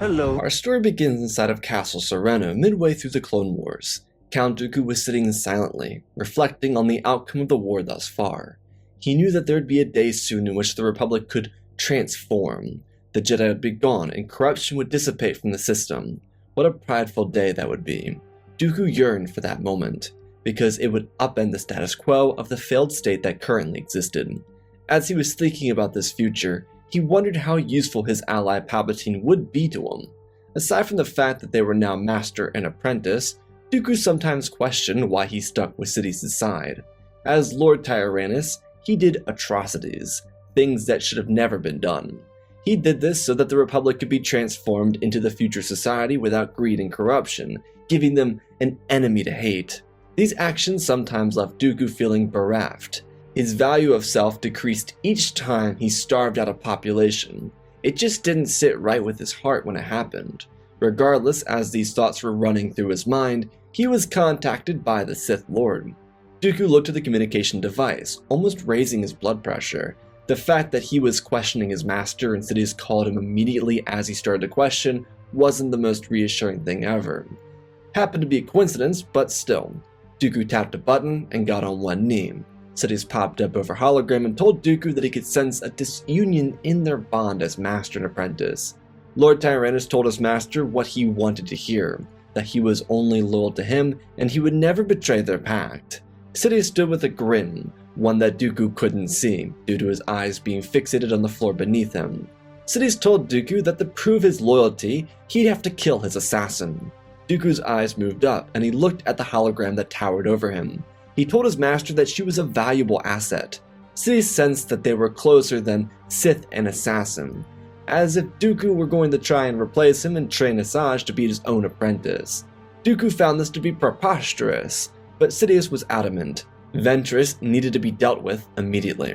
Hello. Our story begins inside of Castle Sereno, midway through the Clone Wars. Count Dooku was sitting silently, reflecting on the outcome of the war thus far. He knew that there would be a day soon in which the Republic could transform. The Jedi would be gone, and corruption would dissipate from the system. What a prideful day that would be. Dooku yearned for that moment, because it would upend the status quo of the failed state that currently existed. As he was thinking about this future, he wondered how useful his ally Palpatine would be to him. Aside from the fact that they were now master and apprentice, Dooku sometimes questioned why he stuck with Sidious's side. As Lord Tyrannus, he did atrocities, things that should have never been done. He did this so that the Republic could be transformed into the future society without greed and corruption, giving them an enemy to hate. These actions sometimes left Dooku feeling bereft. His value of self decreased each time he starved out a population. It just didn't sit right with his heart when it happened. Regardless, as these thoughts were running through his mind, he was contacted by the Sith Lord. Dooku looked at the communication device, almost raising his blood pressure. The fact that he was questioning his master and Sidious called him immediately as he started to question wasn't the most reassuring thing ever. Happened to be a coincidence, but still. Dooku tapped a button and got on one knee. Sidious popped up over hologram and told Dooku that he could sense a disunion in their bond as master and apprentice. Lord Tyrannus told his master what he wanted to hear, that he was only loyal to him and he would never betray their pact. Sidious stood with a grin, one that Dooku couldn't see, due to his eyes being fixated on the floor beneath him. Sidious told Dooku that to prove his loyalty, he'd have to kill his assassin. Dooku's eyes moved up and he looked at the hologram that towered over him. He told his master that she was a valuable asset. Sidious sensed that they were closer than Sith and assassin, as if Dooku were going to try and replace him and train Asajj to be his own apprentice. Dooku found this to be preposterous, but Sidious was adamant. Ventress needed to be dealt with immediately.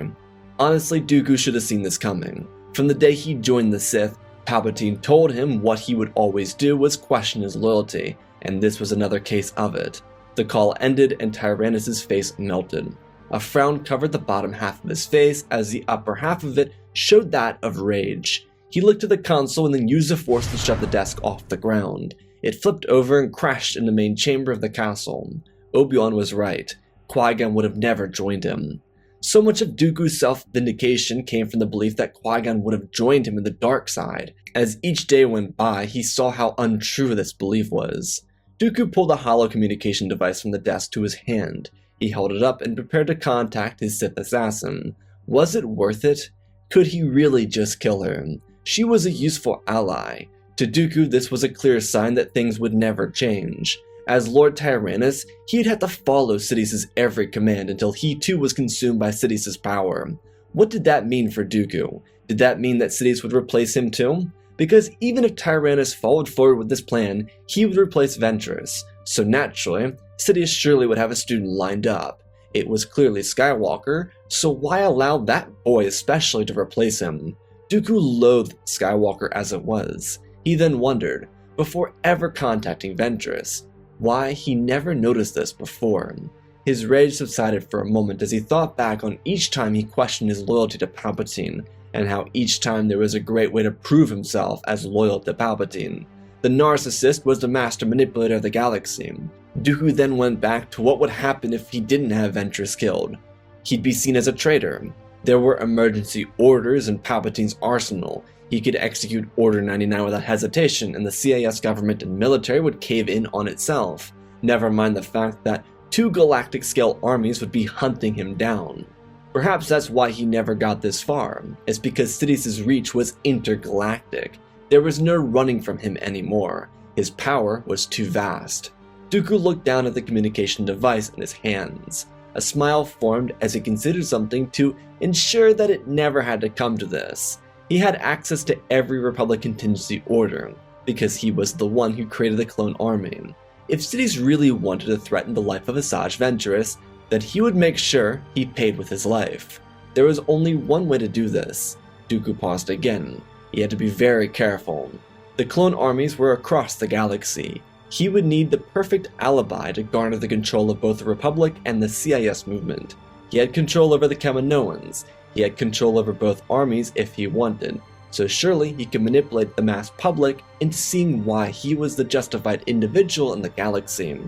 Honestly, Dooku should have seen this coming. From the day he joined the Sith, Palpatine told him what he would always do was question his loyalty, and this was another case of it. The call ended and Tyrannus' face melted. A frown covered the bottom half of his face as the upper half of it showed that of rage. He looked to the console and then used the force to shove the desk off the ground. It flipped over and crashed in the main chamber of the castle. Obi-Wan was right. Qui-Gon would have never joined him. So much of Dooku's self-vindication came from the belief that Qui-Gon would have joined him in the dark side. As each day went by, he saw how untrue this belief was. Dooku pulled a hollow communication device from the desk to his hand. He held it up and prepared to contact his Sith assassin. Was it worth it? Could he really just kill her? She was a useful ally. To Dooku, this was a clear sign that things would never change. As Lord Tyrannus, he'd have to follow Sidious's every command until he too was consumed by Sidious's power. What did that mean for Dooku? Did that mean that Sidious would replace him too? Because even if Tyrannus followed forward with this plan, he would replace Ventress. So naturally, Sidious surely would have a student lined up. It was clearly Skywalker, so why allow that boy especially to replace him? Dooku loathed Skywalker as it was. He then wondered, before ever contacting Ventress, why he never noticed this before. His rage subsided for a moment as he thought back on each time he questioned his loyalty to Palpatine, and how each time there was a great way to prove himself as loyal to Palpatine. The narcissist was the master manipulator of the galaxy. Dooku then went back to what would happen if he didn't have Ventress killed. He'd be seen as a traitor. There were emergency orders in Palpatine's arsenal. He could execute Order 99 without hesitation, and the CIS government and military would cave in on itself. Never mind the fact that 2 galactic-scale armies would be hunting him down. Perhaps that's why he never got this far. It's because Sidious's reach was intergalactic. There was no running from him anymore. His power was too vast. Dooku looked down at the communication device in his hands. A smile formed as he considered something to ensure that it never had to come to this. He had access to every Republic contingency order, because he was the one who created the clone army. If Sidious really wanted to threaten the life of Asajj Ventress, that he would make sure he paid with his life. There was only one way to do this. Dooku paused again. He had to be very careful. The clone armies were across the galaxy. He would need the perfect alibi to garner the control of both the Republic and the CIS movement. He had control over the Kaminoans. He had control over both armies if he wanted. so surely he could manipulate the mass public into seeing why he was the justified individual in the galaxy.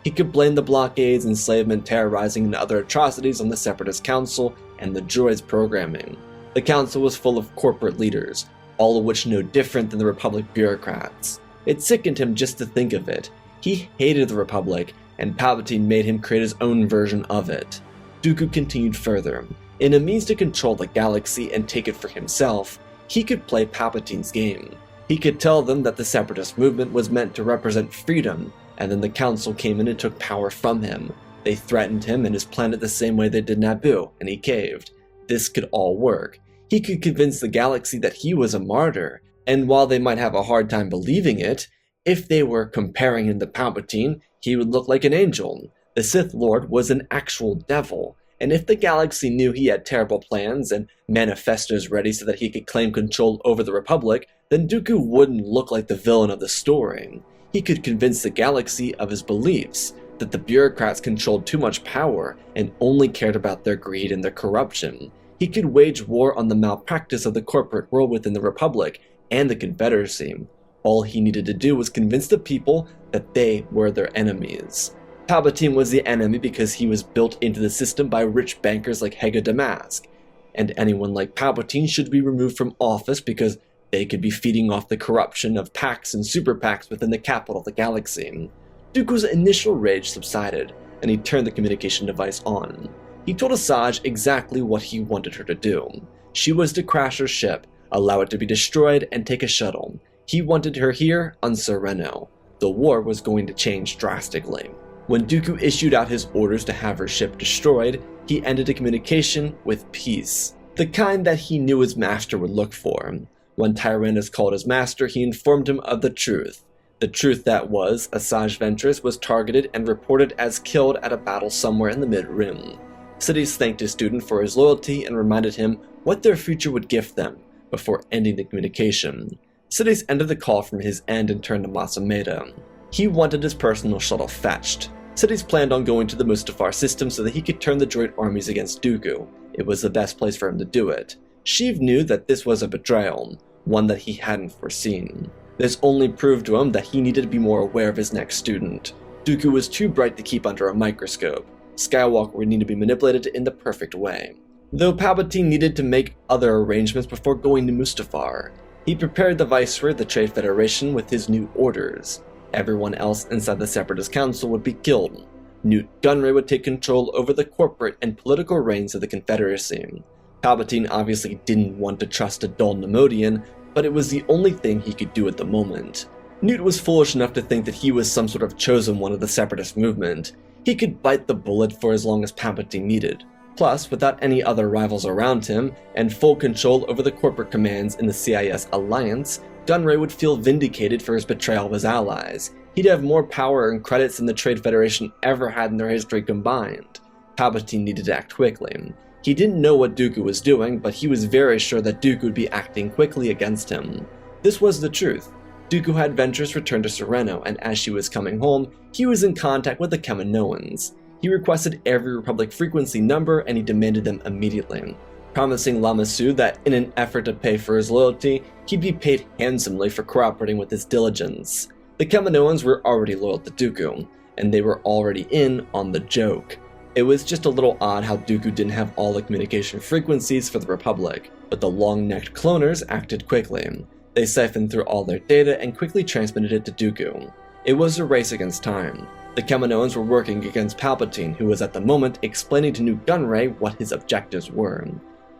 He could blame the blockades, enslavement, terrorizing, and other atrocities on the Separatist Council and the droids' programming. The Council was full of corporate leaders, all of which no different than the Republic bureaucrats. It sickened him just to think of it. He hated the Republic, and Palpatine made him create his own version of it. Dooku continued further. In a means to control the galaxy and take it for himself, he could play Palpatine's game. He could tell them that the Separatist movement was meant to represent freedom, and then the Council came in and took power from him. They threatened him and his planet the same way they did Naboo, and he caved. This could all work. He could convince the galaxy that he was a martyr, and while they might have a hard time believing it, if they were comparing him to Palpatine, he would look like an angel. The Sith Lord was an actual devil, and if the galaxy knew he had terrible plans and manifestos ready so that he could claim control over the Republic, then Dooku wouldn't look like the villain of the story. He could convince the galaxy of his beliefs, that the bureaucrats controlled too much power and only cared about their greed and their corruption. He could wage war on the malpractice of the corporate world within the Republic and the Confederacy. All he needed to do was convince the people that they were their enemies. Palpatine was the enemy because he was built into the system by rich bankers like Hega Damask, and anyone like Palpatine should be removed from office because they could be feeding off the corruption of PACs and super PACs within the capital of the galaxy. Dooku's initial rage subsided, and he turned the communication device on. He told Asajj exactly what he wanted her to do. She was to crash her ship, allow it to be destroyed, and take a shuttle. He wanted her here on Sereno. The war was going to change drastically. When Dooku issued out his orders to have her ship destroyed, he ended the communication with peace, the kind that he knew his master would look for. When Tyrannus called his master, he informed him of the truth. The truth that was, Asajj Ventress was targeted and reported as killed at a battle somewhere in the Mid-Rim. Sidious thanked his student for his loyalty and reminded him what their future would gift them, before ending the communication. Sidious ended the call from his end and turned to Masameda. He wanted his personal shuttle fetched. Sidious planned on going to the Mustafar system so that he could turn the droid armies against Dooku. It was the best place for him to do it. Sheev knew that this was a betrayal, one that he hadn't foreseen. This only proved to him that he needed to be more aware of his next student. Dooku was too bright to keep under a microscope. Skywalker would need to be manipulated in the perfect way. Though Palpatine needed to make other arrangements before going to Mustafar, he prepared the Viceroy of the Trade Federation with his new orders. Everyone else inside the Separatist Council would be killed. Newt Gunray would take control over the corporate and political reins of the Confederacy. Palpatine obviously didn't want to trust a dull Nemodian, but it was the only thing he could do at the moment. Newt was foolish enough to think that he was some sort of chosen one of the Separatist movement. He could bite the bullet for as long as Palpatine needed. Plus, without any other rivals around him, and full control over the corporate commands in the CIS alliance, Gunray would feel vindicated for his betrayal of his allies. He'd have more power and credits than the Trade Federation ever had in their history combined. Palpatine needed to act quickly. He didn't know what Dooku was doing, but he was very sure that Dooku would be acting quickly against him. This was the truth. Dooku had Ventress return to Sereno, and as she was coming home, he was in contact with the Kaminoans. He requested every Republic frequency number, and he demanded them immediately, promising Lama Su that in an effort to pay for his loyalty, he'd be paid handsomely for cooperating with his diligence. The Kaminoans were already loyal to Dooku, and they were already in on the joke. It was just a little odd how Dooku didn't have all the communication frequencies for the Republic, but the long-necked cloners acted quickly. They siphoned through all their data and quickly transmitted it to Dooku. It was a race against time. The Kaminoans were working against Palpatine, who was at the moment explaining to Newt Gunray what his objectives were.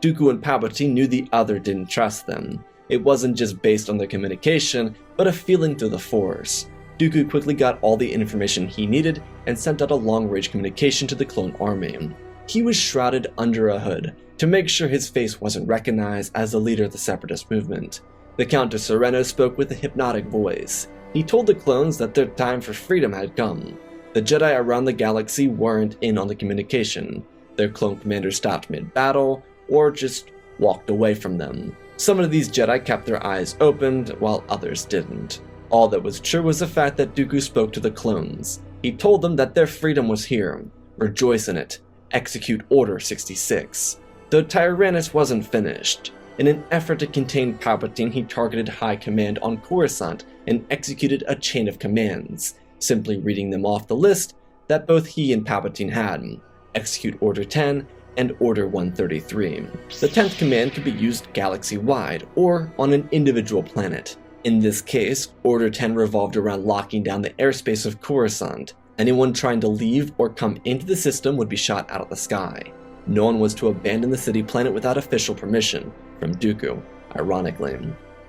Dooku and Palpatine knew the other didn't trust them. It wasn't just based on their communication, but a feeling through the Force. Dooku quickly got all the information he needed and sent out a long-range communication to the clone army. He was shrouded under a hood to make sure his face wasn't recognized as the leader of the Separatist movement. The Count of Sereno spoke with a hypnotic voice. He told the clones that their time for freedom had come. The Jedi around the galaxy weren't in on the communication. Their clone commanders stopped mid-battle, or just walked away from them. Some of these Jedi kept their eyes opened, while others didn't. All that was true was the fact that Dooku spoke to the clones. He told them that their freedom was here. Rejoice in it. Execute Order 66. Though Tyrannus wasn't finished. In an effort to contain Palpatine, he targeted High Command on Coruscant and executed a chain of commands, simply reading them off the list that both he and Palpatine had: Execute Order 10 and Order 133. The 10th command could be used galaxy-wide or on an individual planet. In this case, Order 10 revolved around locking down the airspace of Coruscant. Anyone trying to leave or come into the system would be shot out of the sky. No one was to abandon the city planet without official permission from Dooku, ironically.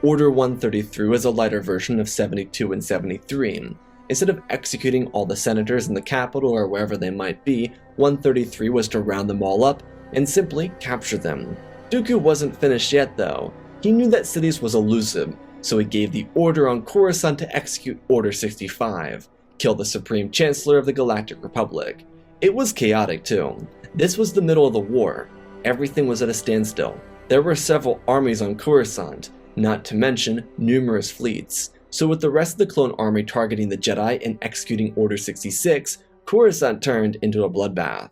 Order 133 was a lighter version of 72 and 73. Instead of executing all the senators in the capital or wherever they might be, 133 was to round them all up and simply capture them. Dooku wasn't finished yet though. He knew that Sidious was elusive, so he gave the order on Coruscant to execute Order 65, kill the Supreme Chancellor of the Galactic Republic. It was chaotic too. This was the middle of the war. Everything was at a standstill. There were several armies on Coruscant, not to mention numerous fleets. So with the rest of the clone army targeting the Jedi and executing Order 66, Coruscant turned into a bloodbath.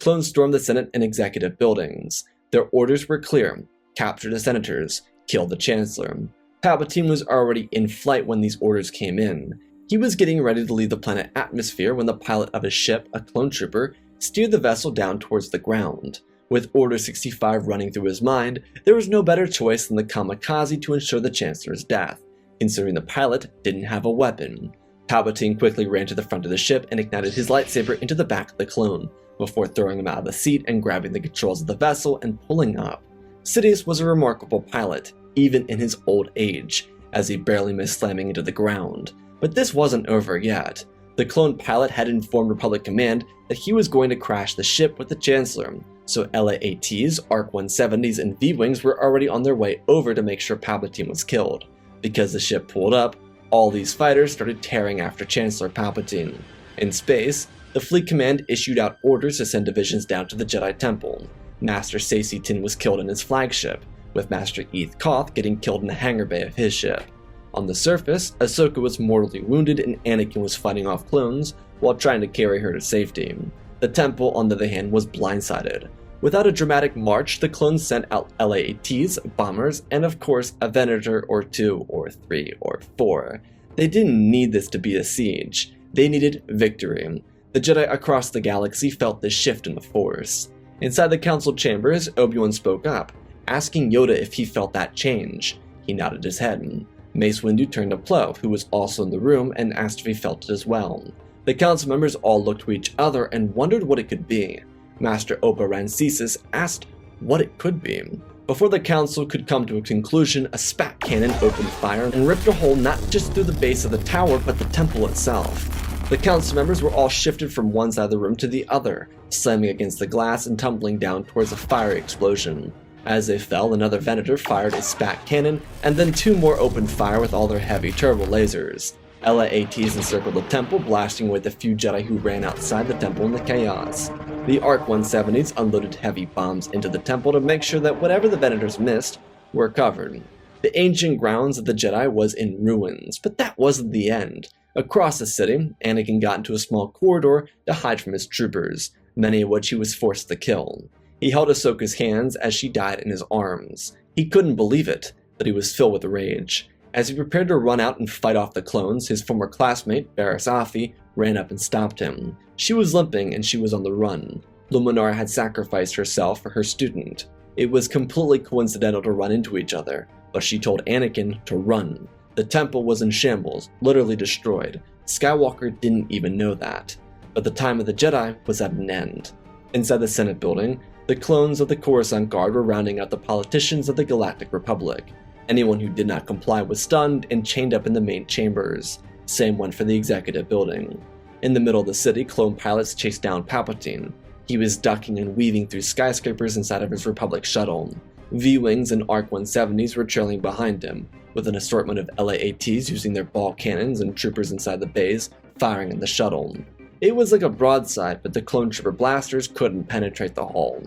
Clones stormed the Senate and executive buildings. Their orders were clear: capture the senators, kill the Chancellor. Palpatine was already in flight when these orders came in. He was getting ready to leave the planet atmosphere when the pilot of his ship, a clone trooper, steered the vessel down towards the ground. With Order 65 running through his mind, there was no better choice than the kamikaze to ensure the Chancellor's death, considering the pilot didn't have a weapon. Palpatine quickly ran to the front of the ship and ignited his lightsaber into the back of the clone, before throwing him out of the seat and grabbing the controls of the vessel and pulling up. Sidious was a remarkable pilot, even in his old age, as he barely missed slamming into the ground. But this wasn't over yet. The clone pilot had informed Republic Command that he was going to crash the ship with the Chancellor, so LA-ATs, ARC-170s, and V-Wings were already on their way over to make sure Palpatine was killed. Because the ship pulled up, all these fighters started tearing after Chancellor Palpatine. In space, the Fleet Command issued out orders to send divisions down to the Jedi Temple. Master Saesee Tiin was killed in his flagship, with Master Eth Koth getting killed in the hangar bay of his ship. On the surface, Ahsoka was mortally wounded and Anakin was fighting off clones while trying to carry her to safety. The temple, on the other hand, was blindsided. Without a dramatic march, the clones sent out LA-ATs, bombers, and of course a Venator or 2 or 3 or 4. They didn't need this to be a siege. They needed victory. The Jedi across the galaxy felt this shift in the Force. Inside the council chambers, Obi-Wan spoke up, asking Yoda if he felt that change. He nodded his head. Mace Windu turned to Plo, who was also in the room, and asked if he felt it as well. The council members all looked to each other and wondered what it could be. Master Opa Rancisis asked what it could be. Before the council could come to a conclusion, a spat cannon opened fire and ripped a hole not just through the base of the tower, but the temple itself. The council members were all shifted from one side of the room to the other, slamming against the glass and tumbling down towards a fiery explosion. As they fell, another Venator fired a spat cannon, and then 2 more opened fire with all their heavy turbo lasers. LA-ATs encircled the temple, blasting away the few Jedi who ran outside the temple in the chaos. The ARC-170s unloaded heavy bombs into the temple to make sure that whatever the Venators missed were covered. The ancient grounds of the Jedi was in ruins, but that wasn't the end. Across the city, Anakin got into a small corridor to hide from his troopers, many of which he was forced to kill. He held Ahsoka's hands as she died in his arms. He couldn't believe it, but he was filled with rage. As he prepared to run out and fight off the clones, his former classmate, Barriss Offee, ran up and stopped him. She was limping and she was on the run. Luminara had sacrificed herself for her student. It was completely coincidental to run into each other, but she told Anakin to run. The temple was in shambles, literally destroyed. Skywalker didn't even know that. But the time of the Jedi was at an end. Inside the Senate building, the clones of the Coruscant Guard were rounding out the politicians of the Galactic Republic. Anyone who did not comply was stunned and chained up in the main chambers. Same went for the executive building. In the middle of the city, clone pilots chased down Palpatine. He was ducking and weaving through skyscrapers inside of his Republic shuttle. V-Wings and ARC-170s were trailing behind him, with an assortment of LA-ATs using their ball cannons and troopers inside the bays, firing at the shuttle. It was like a broadside, but the clone trooper blasters couldn't penetrate the hull.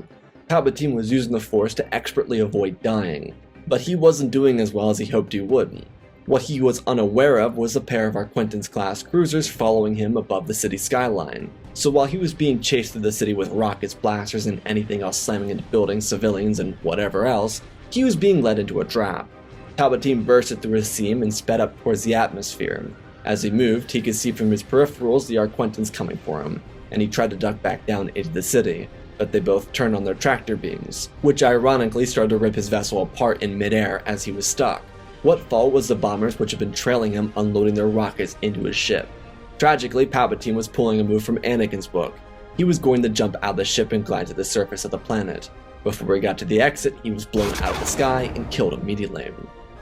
Palpatine was using the Force to expertly avoid dying, but he wasn't doing as well as he hoped he would. What he was unaware of was a pair of Arquentans-class cruisers following him above the city skyline. So while he was being chased through the city with rockets, blasters, and anything else slamming into buildings, civilians, and whatever else, He was being led into a trap. Palpatine bursted through a seam and sped up towards the atmosphere. As he moved, he could see from his peripherals the Arquentans coming for him, and he tried to duck back down into the city, but they both turned on their tractor beams, which ironically started to rip his vessel apart in midair as he was stuck. What followed was the bombers which had been trailing him unloading their rockets into his ship. Tragically, Palpatine was pulling a move from Anakin's book. He was going to jump out of the ship and glide to the surface of the planet. Before he got to the exit, he was blown out of the sky and killed immediately.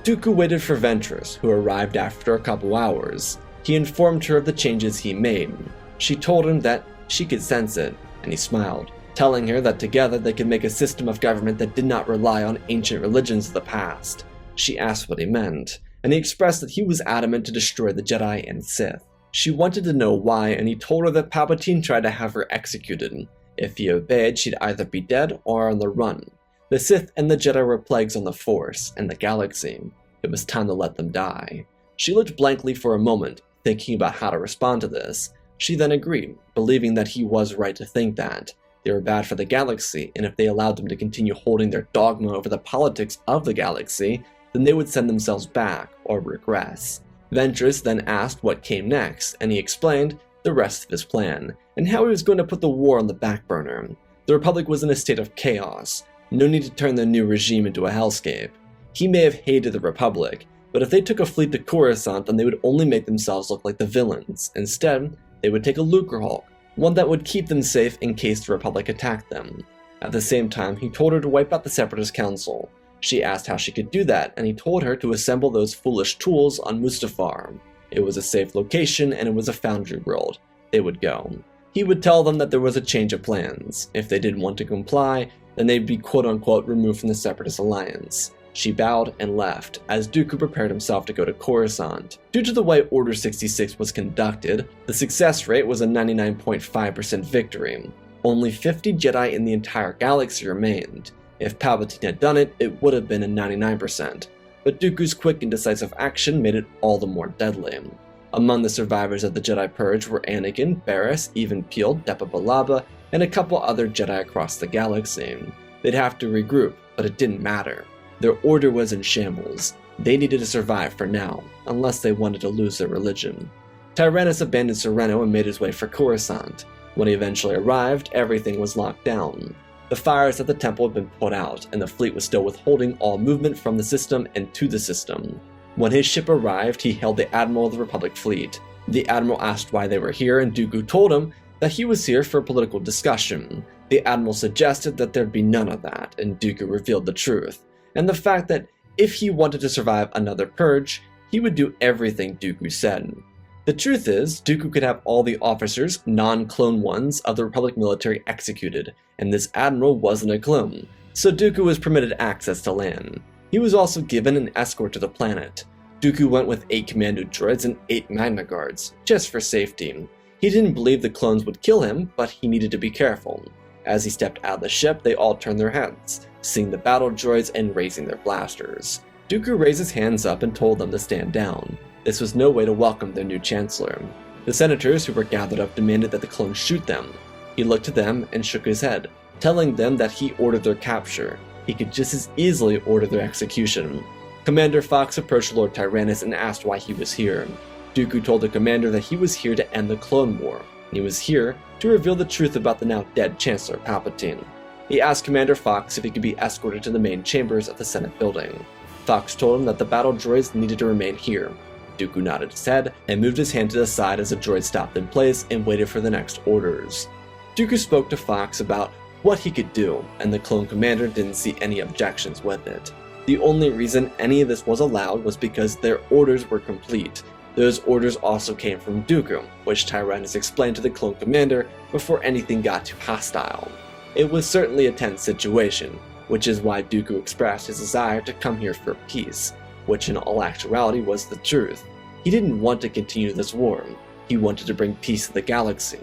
Dooku waited for Ventress, who arrived after a couple hours. He informed her of the changes he made. She told him that she could sense it, and he smiled, telling her that together they could make a system of government that did not rely on ancient religions of the past. She asked what he meant, and he expressed that he was adamant to destroy the Jedi and Sith. She wanted to know why, and he told her that Palpatine tried to have her executed. If he obeyed, she'd either be dead or on the run. The Sith and the Jedi were plagues on the Force and the galaxy. It was time to let them die. She looked blankly for a moment, thinking about how to respond to this. She then agreed, believing that he was right to think that. They were bad for the galaxy, and if they allowed them to continue holding their dogma over the politics of the galaxy, then they would send themselves back or regress. Ventress then asked what came next, and he explained the rest of his plan, and how he was going to put the war on the back burner. The Republic was in a state of chaos. No need to turn the new regime into a hellscape. He may have hated the Republic, but if they took a fleet to Coruscant, then they would only make themselves look like the villains. Instead, they would take a Lucrehulk, one that would keep them safe in case the Republic attacked them. At the same time, he told her to wipe out the Separatist Council. She asked how she could do that, and he told her to assemble those foolish tools on Mustafar. It was a safe location, and it was a foundry world. They would go. He would tell them that there was a change of plans. If they didn't want to comply, then they'd be quote-unquote removed from the Separatist Alliance. She bowed and left, as Dooku prepared himself to go to Coruscant. Due to the way Order 66 was conducted, the success rate was a 99.5% victory. Only 50 Jedi in the entire galaxy remained. If Palpatine had done it, it would have been a 99%. But Dooku's quick and decisive action made it all the more deadly. Among the survivors of the Jedi Purge were Anakin, Barriss, Even Peel, Depa Billaba, and a couple other Jedi across the galaxy. They'd have to regroup, but it didn't matter. Their order was in shambles. They needed to survive for now, unless they wanted to lose their religion. Tyrannus abandoned Sereno and made his way for Coruscant. When he eventually arrived, everything was locked down. The fires at the temple had been put out, and the fleet was still withholding all movement from the system and to the system. When his ship arrived, he hailed the Admiral of the Republic fleet. The Admiral asked why they were here, and Dooku told him that he was here for political discussion. The Admiral suggested that there'd be none of that, and Dooku revealed the truth, and the fact that if he wanted to survive another purge, he would do everything Dooku said. The truth is, Dooku could have all the officers, non-clone ones, of the Republic military executed, and this Admiral wasn't a clone, so Dooku was permitted access to land. He was also given an escort to the planet. Dooku went with 8 commando droids and 8 Magna Guards, just for safety. He didn't believe the clones would kill him, but he needed to be careful. As he stepped out of the ship, they all turned their heads, seeing the battle droids and raising their blasters. Dooku raised his hands up and told them to stand down. This was no way to welcome their new chancellor. The senators who were gathered up demanded that the clones shoot them. He looked to them and shook his head, telling them that he ordered their capture. He could just as easily order their execution. Commander Fox approached Lord Tyrannus and asked why he was here. Dooku told the commander that he was here to end the Clone War, and he was here to reveal the truth about the now dead Chancellor Palpatine. He asked Commander Fox if he could be escorted to the main chambers of the Senate building. Fox told him that the battle droids needed to remain here. Dooku nodded his head and moved his hand to the side as the droid stopped in place and waited for the next orders. Dooku spoke to Fox about what he could do, and the clone commander didn't see any objections with it. The only reason any of this was allowed was because their orders were complete. Those orders also came from Dooku, which Tyrannus explained to the clone commander before anything got too hostile. It was certainly a tense situation, which is why Dooku expressed his desire to come here for peace, which in all actuality was the truth. He didn't want to continue this war. He wanted to bring peace to the galaxy.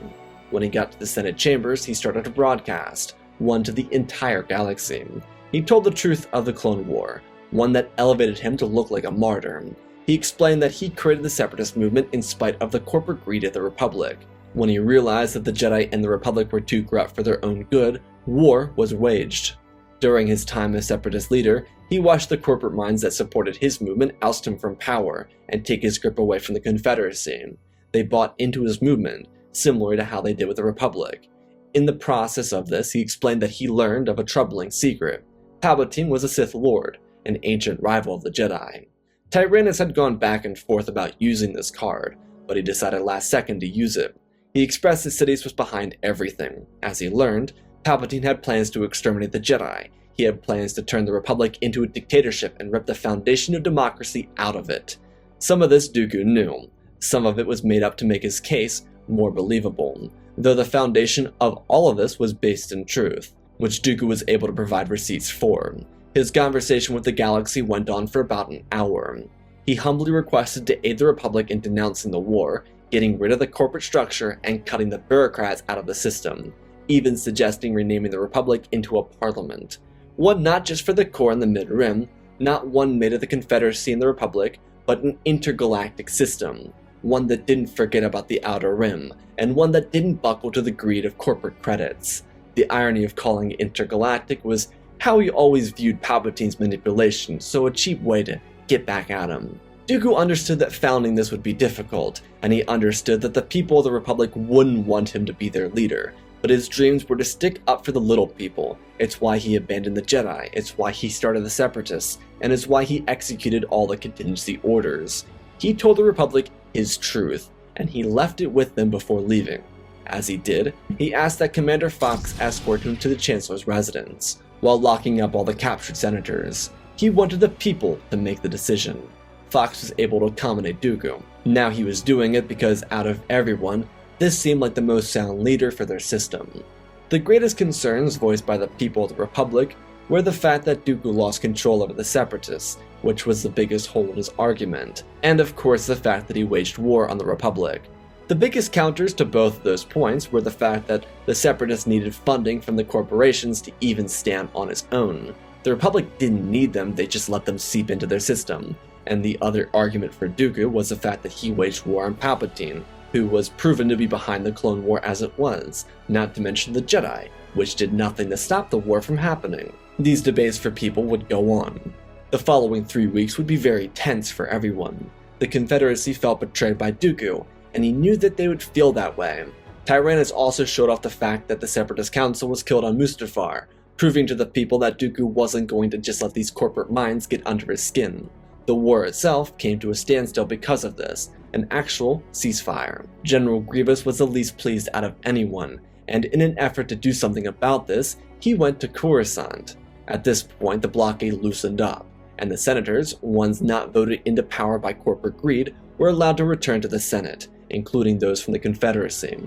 When he got to the Senate chambers, he started a broadcast, one to the entire galaxy. He told the truth of the Clone War, one that elevated him to look like a martyr. He explained that he created the Separatist movement in spite of the corporate greed of the Republic. When he realized that the Jedi and the Republic were too corrupt for their own good, war was waged. During his time as Separatist leader, he watched the corporate minds that supported his movement oust him from power and take his grip away from the Confederacy. They bought into his movement, similar to how they did with the Republic. In the process of this, he explained that he learned of a troubling secret. Palpatine was a Sith Lord, an ancient rival of the Jedi. Tyrannus had gone back and forth about using this card, but he decided last second to use it. He expressed that Sidious was behind everything. As he learned, Palpatine had plans to exterminate the Jedi. He had plans to turn the Republic into a dictatorship and rip the foundation of democracy out of it. Some of this Dooku knew. Some of it was made up to make his case more believable, though the foundation of all of this was based in truth, which Dooku was able to provide receipts for. His conversation with the galaxy went on for about an hour. He humbly requested to aid the Republic in denouncing the war, getting rid of the corporate structure, and cutting the bureaucrats out of the system, even suggesting renaming the Republic into a parliament. One not just for the core and the mid-rim, not one made of the Confederacy and the Republic, but an intergalactic system, one that didn't forget about the Outer Rim, and one that didn't buckle to the greed of corporate credits. The irony of calling it intergalactic was how he always viewed Palpatine's manipulation, so a cheap way to get back at him. Dooku understood that founding this would be difficult, and he understood that the people of the Republic wouldn't want him to be their leader, but his dreams were to stick up for the little people. It's why he abandoned the Jedi, it's why he started the Separatists, and it's why he executed all the contingency orders. He told the Republic his truth, and he left it with them before leaving. As he did, he asked that Commander Fox escort him to the Chancellor's residence, while locking up all the captured senators. He wanted the people to make the decision. Fox was able to accommodate Dooku. Now he was doing it because out of everyone, this seemed like the most sound leader for their system. The greatest concerns voiced by the people of the Republic were the fact that Dooku lost control over the Separatists, which was the biggest hole in his argument, and of course the fact that he waged war on the Republic. The biggest counters to both of those points were the fact that the Separatists needed funding from the corporations to even stand on its own. The Republic didn't need them, they just let them seep into their system. And the other argument for Dooku was the fact that he waged war on Palpatine, who was proven to be behind the Clone War as it was, not to mention the Jedi, which did nothing to stop the war from happening. These debates for people would go on. The following 3 weeks would be very tense for everyone. The Confederacy felt betrayed by Dooku, and he knew that they would feel that way. Tyrannus also showed off the fact that the Separatist Council was killed on Mustafar, proving to the people that Dooku wasn't going to just let these corporate minds get under his skin. The war itself came to a standstill because of this, an actual ceasefire. General Grievous was the least pleased out of anyone, and in an effort to do something about this, he went to Coruscant. At this point, the blockade loosened up, and the senators, ones not voted into power by corporate greed, were allowed to return to the Senate, including those from the Confederacy.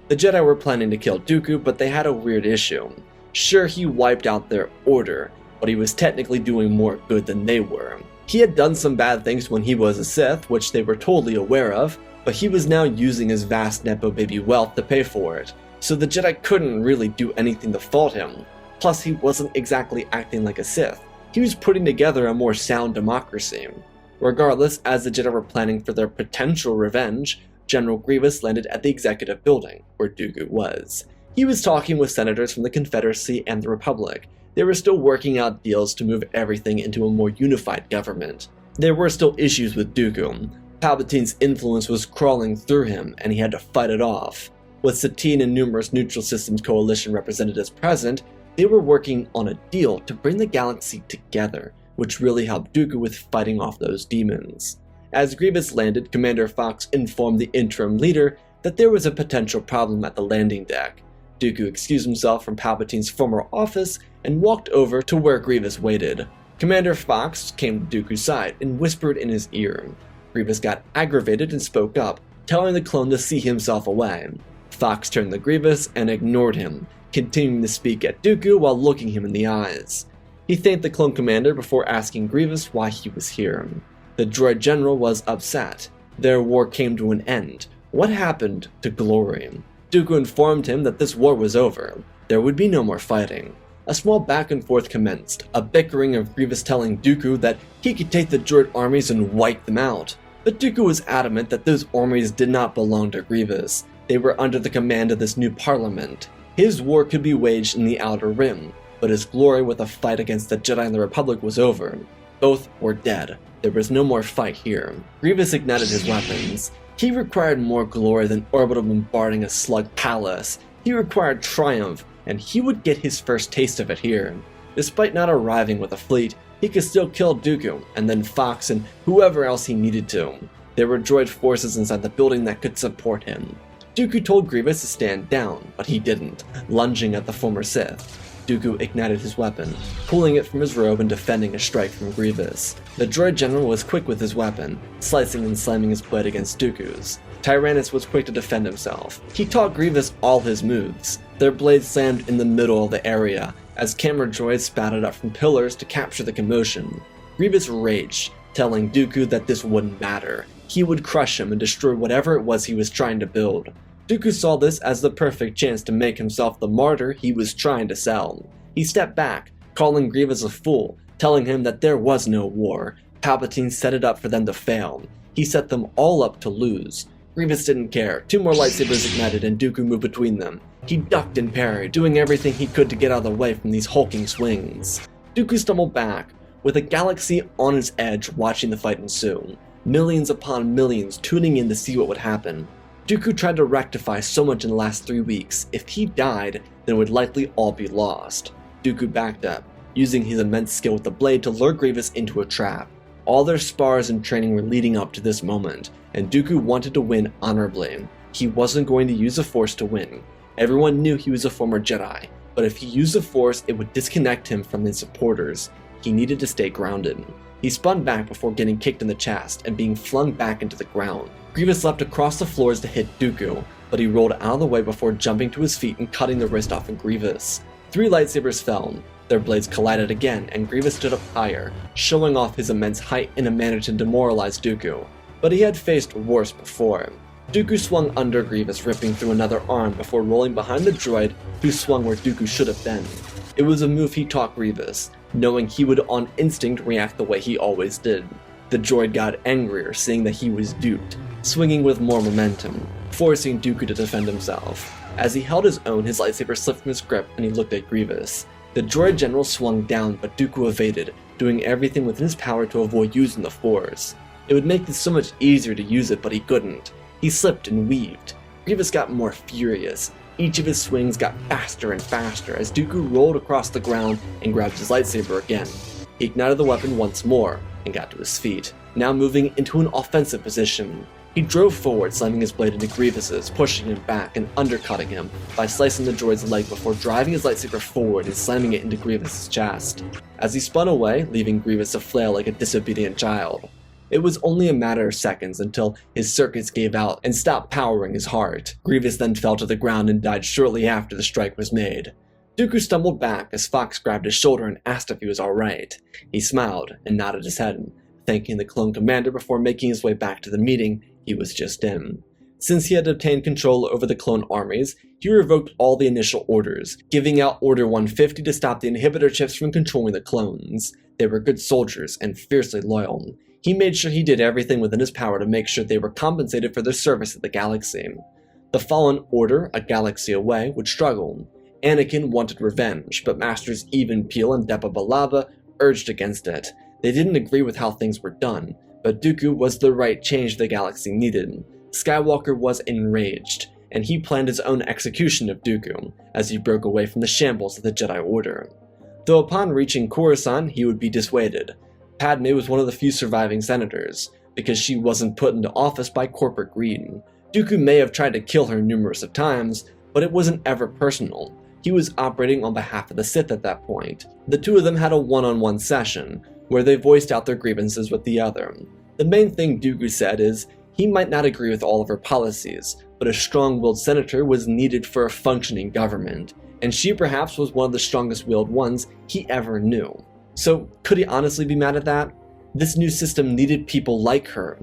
The Jedi were planning to kill Dooku, but they had a weird issue. Sure, he wiped out their order, but he was technically doing more good than they were. He had done some bad things when he was a Sith, which they were totally aware of, but he was now using his vast Nepo baby wealth to pay for it, so the Jedi couldn't really do anything to fault him. Plus, he wasn't exactly acting like a Sith. He was putting together a more sound democracy. Regardless, as the Jedi were planning for their potential revenge, General Grievous landed at the Executive Building, where Dooku was. He was talking with senators from the Confederacy and the Republic. They were still working out deals to move everything into a more unified government. There were still issues with Dooku. Palpatine's influence was crawling through him, and he had to fight it off. With Satine and numerous Neutral Systems Coalition representatives present, they were working on a deal to bring the galaxy together, which really helped Dooku with fighting off those demons. As Grievous landed, Commander Fox informed the interim leader that there was a potential problem at the landing deck. Dooku excused himself from Palpatine's former office and walked over to where Grievous waited. Commander Fox came to Dooku's side and whispered in his ear. Grievous got aggravated and spoke up, telling the clone to see himself away. Fox turned to Grievous and ignored him, continuing to speak at Dooku while looking him in the eyes. He thanked the clone commander before asking Grievous why he was here. The droid general was upset. Their war came to an end. What happened to glory? Dooku informed him that this war was over. There would be no more fighting. A small back and forth commenced, a bickering of Grievous telling Dooku that he could take the droid armies and wipe them out. But Dooku was adamant that those armies did not belong to Grievous. They were under the command of this new parliament. His war could be waged in the Outer Rim, but his glory with a fight against the Jedi and the Republic was over. Both were dead. There was no more fight here. Grievous ignited his weapons. He required more glory than orbital bombarding a slug palace. He required triumph, and he would get his first taste of it here. Despite not arriving with a fleet, he could still kill Dooku, and then Fox and whoever else he needed to. There were droid forces inside the building that could support him. Dooku told Grievous to stand down, but he didn't, lunging at the former Sith. Dooku ignited his weapon, pulling it from his robe and defending a strike from Grievous. The droid general was quick with his weapon, slicing and slamming his blade against Dooku's. Tyrannus was quick to defend himself. He taught Grievous all his moves. Their blades slammed in the middle of the area, as camera droids spouted up from pillars to capture the commotion. Grievous raged, telling Dooku that this wouldn't matter. He would crush him and destroy whatever it was he was trying to build. Dooku saw this as the perfect chance to make himself the martyr he was trying to sell. He stepped back, calling Grievous a fool, telling him that there was no war. Palpatine set it up for them to fail. He set them all up to lose. Grievous didn't care. 2 more lightsabers ignited and Dooku moved between them. He ducked and parried, doing everything he could to get out of the way from these hulking swings. Dooku stumbled back, with a galaxy on its edge watching the fight ensue. Millions upon millions tuning in to see what would happen. Dooku tried to rectify so much in the last 3 weeks. If he died, then it would likely all be lost. Dooku backed up, using his immense skill with the blade to lure Grievous into a trap. All their spars and training were leading up to this moment, and Dooku wanted to win honorably. He wasn't going to use the Force to win. Everyone knew he was a former Jedi, but if he used the Force, it would disconnect him from his supporters. He needed to stay grounded. He spun back before getting kicked in the chest and being flung back into the ground. Grievous leapt across the floors to hit Dooku, but he rolled out of the way before jumping to his feet and cutting the wrist off of Grievous. 3 lightsabers fell. Their blades collided again, and Grievous stood up higher, showing off his immense height in a manner to demoralize Dooku. But he had faced worse before. Dooku swung under Grievous, ripping through another arm before rolling behind the droid, who swung where Dooku should have been. It was a move he taught Grievous, knowing he would on instinct react the way he always did. The droid got angrier, seeing that he was duped, swinging with more momentum, forcing Dooku to defend himself. As he held his own, his lightsaber slipped from his grip and he looked at Grievous. The droid general swung down, but Dooku evaded, doing everything within his power to avoid using the Force. It would make this so much easier to use it, but he couldn't. He slipped and weaved. Grievous got more furious. Each of his swings got faster and faster as Dooku rolled across the ground and grabbed his lightsaber again. He ignited the weapon once more and got to his feet, now moving into an offensive position. He drove forward, slamming his blade into Grievous's, pushing him back and undercutting him by slicing the droid's leg before driving his lightsaber forward and slamming it into Grievous's chest. As he spun away, leaving Grievous to flail like a disobedient child. It was only a matter of seconds until his circuits gave out and stopped powering his heart. Grievous then fell to the ground and died shortly after the strike was made. Dooku stumbled back as Fox grabbed his shoulder and asked if he was alright. He smiled and nodded his head, thanking the clone commander before making his way back to the meeting he was just in. Since he had obtained control over the clone armies, he revoked all the initial orders, giving out Order 150 to stop the inhibitor chips from controlling the clones. They were good soldiers and fiercely loyal. He made sure he did everything within his power to make sure they were compensated for their service at the galaxy. The Fallen Order, a galaxy away, would struggle. Anakin wanted revenge, but Masters Even Peel and Depa Billaba urged against it. They didn't agree with how things were done, but Dooku was the right change the galaxy needed. Skywalker was enraged, and he planned his own execution of Dooku, as he broke away from the shambles of the Jedi Order. Though upon reaching Coruscant, he would be dissuaded. Padme was one of the few surviving senators, because she wasn't put into office by corporate greed. Dooku may have tried to kill her numerous of times, but it wasn't ever personal. He was operating on behalf of the Sith at that point. The two of them had a one-on-one session, where they voiced out their grievances with the other. The main thing Dooku said is, he might not agree with all of her policies, but a strong-willed senator was needed for a functioning government, and she perhaps was one of the strongest-willed ones he ever knew. So, could he honestly be mad at that? This new system needed people like her.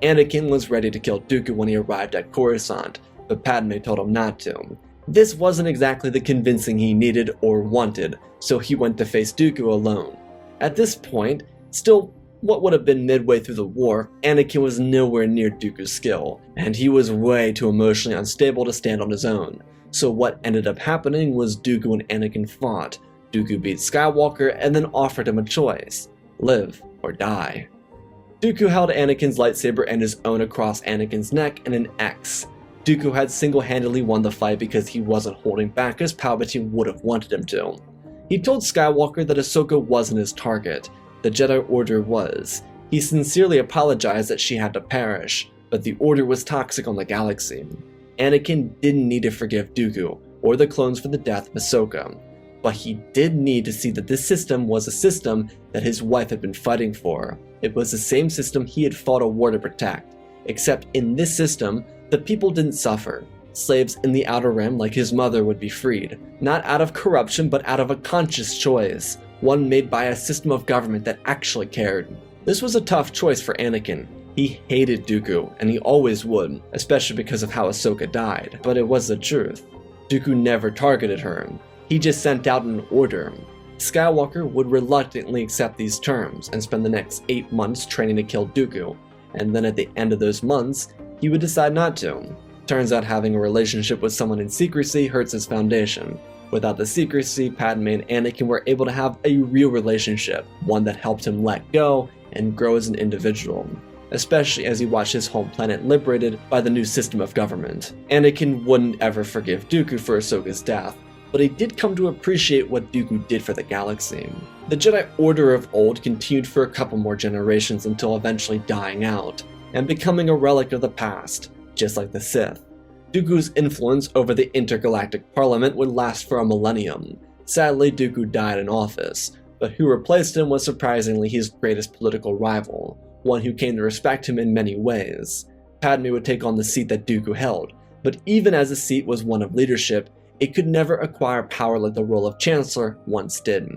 Anakin was ready to kill Dooku when he arrived at Coruscant, but Padme told him not to. This wasn't exactly the convincing he needed or wanted, so he went to face Dooku alone. At this point, still what would have been midway through the war, Anakin was nowhere near Dooku's skill, and he was way too emotionally unstable to stand on his own. So what ended up happening was Dooku and Anakin fought, Dooku beat Skywalker and then offered him a choice: live or die. Dooku held Anakin's lightsaber and his own across Anakin's neck in an X. Dooku had single-handedly won the fight because he wasn't holding back as Palpatine would have wanted him to. He told Skywalker that Ahsoka wasn't his target, the Jedi Order was. He sincerely apologized that she had to perish, but the Order was toxic on the galaxy. Anakin didn't need to forgive Dooku, or the clones for the death of Ahsoka, but he did need to see that this system was a system that his wife had been fighting for. It was the same system he had fought a war to protect, except in this system, the people didn't suffer. Slaves in the Outer Rim like his mother would be freed, not out of corruption but out of a conscious choice, one made by a system of government that actually cared. This was a tough choice for Anakin. He hated Dooku, and he always would, especially because of how Ahsoka died, but it was the truth. Dooku never targeted her. He just sent out an order. Skywalker would reluctantly accept these terms and spend the next 8 months training to kill Dooku, and then at the end of those months, he would decide not to. Turns out having a relationship with someone in secrecy hurts his foundation. Without the secrecy, Padme and Anakin were able to have a real relationship, one that helped him let go and grow as an individual, especially as he watched his home planet liberated by the new system of government. Anakin wouldn't ever forgive Dooku for Ahsoka's death, but he did come to appreciate what Dooku did for the galaxy. The Jedi Order of old continued for a couple more generations until eventually dying out, and becoming a relic of the past, just like the Sith. Dooku's influence over the intergalactic parliament would last for a millennium. Sadly, Dooku died in office, but who replaced him was surprisingly his greatest political rival, one who came to respect him in many ways. Padme would take on the seat that Dooku held, but even as the seat was one of leadership, it could never acquire power like the role of Chancellor once did.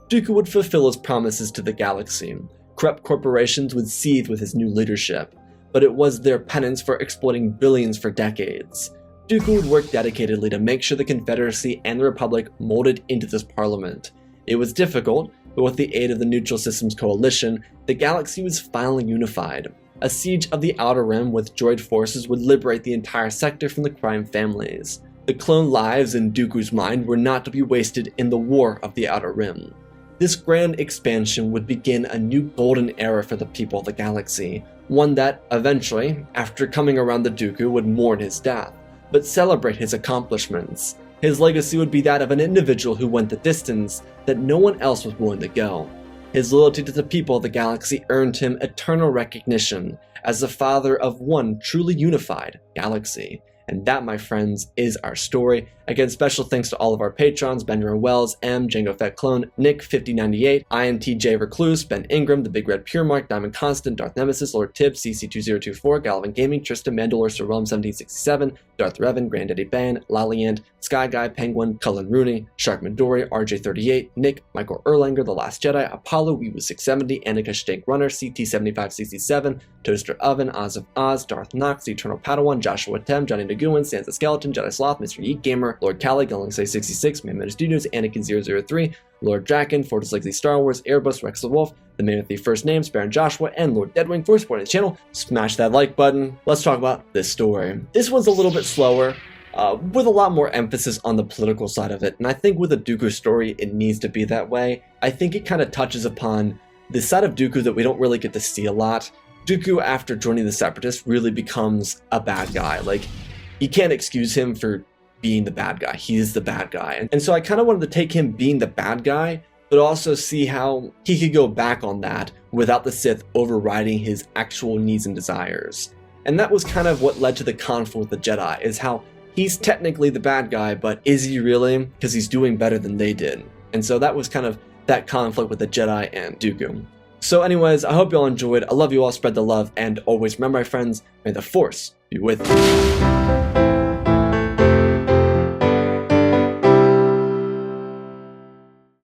Dooku would fulfill his promises to the galaxy. Corrupt corporations would seethe with his new leadership, but it was their penance for exploiting billions for decades. Dooku would work dedicatedly to make sure the Confederacy and the Republic molded into this parliament. It was difficult, but with the aid of the Neutral Systems Coalition, the galaxy was finally unified. A siege of the Outer Rim with droid forces would liberate the entire sector from the crime families. The clone lives in Dooku's mind were not to be wasted in the War of the Outer Rim. This grand expansion would begin a new golden era for the people of the galaxy, one that, eventually, after coming around the Dooku, would mourn his death, but celebrate his accomplishments. His legacy would be that of an individual who went the distance that no one else was willing to go. His loyalty to the people of the galaxy earned him eternal recognition as the father of one truly unified galaxy. And that, my friends, is our story. Again, special thanks to all of our patrons: Benjamin Wells, M, Django Fett Clone, Nick 5098, INTJ Recluse, Ben Ingram, The Big Red Pure Mark, Diamond Constant, Darth Nemesis, Lord Tibbs, CC2024, Galvin Gaming, Tristan Mandalore, Sir Realm 1767, Darth Revan, Granddaddy Ban, Laliand, Sky Guy, Penguin, Cullen Rooney, Shark Midori, RJ38, Nick, Michael Erlanger, The Last Jedi, Apollo, Weewu 670, Annika Stank Runner, CT7567, Toaster Oven, Oz of Oz, Darth Knox, The Eternal Padawan, Joshua Tem, Johnny Naguin, Sansa Skeleton, Jedi Sloth, Mr. Yeet Gamer, Lord Cali, Galaxy 66, Man Studios, Anakin 003, Lord Draken, Fortress Legacy Star Wars, Airbus, Rex the Wolf, The Man with the First Names, Baron Joshua, and Lord Deadwing for supporting the channel. Smash that like button. Let's talk about this story. This one's a little bit slower, with a lot more emphasis on the political side of it, and I think with a Dooku story, it needs to be that way. I think it kind of touches upon the side of Dooku that we don't really get to see a lot. Dooku, after joining the Separatists, really becomes a bad guy. Like, you can't excuse him for being the bad guy. He is the bad guy. And so I kind of wanted to take him being the bad guy, but also see how he could go back on that without the Sith overriding his actual needs and desires. And that was kind of what led to the conflict with the Jedi, is how he's technically the bad guy, but is he really? Because he's doing better than they did. And so that was kind of that conflict with the Jedi and Dooku. So anyways, I hope you all enjoyed. I love you all, spread the love, and always remember, my friends, may the Force be with you.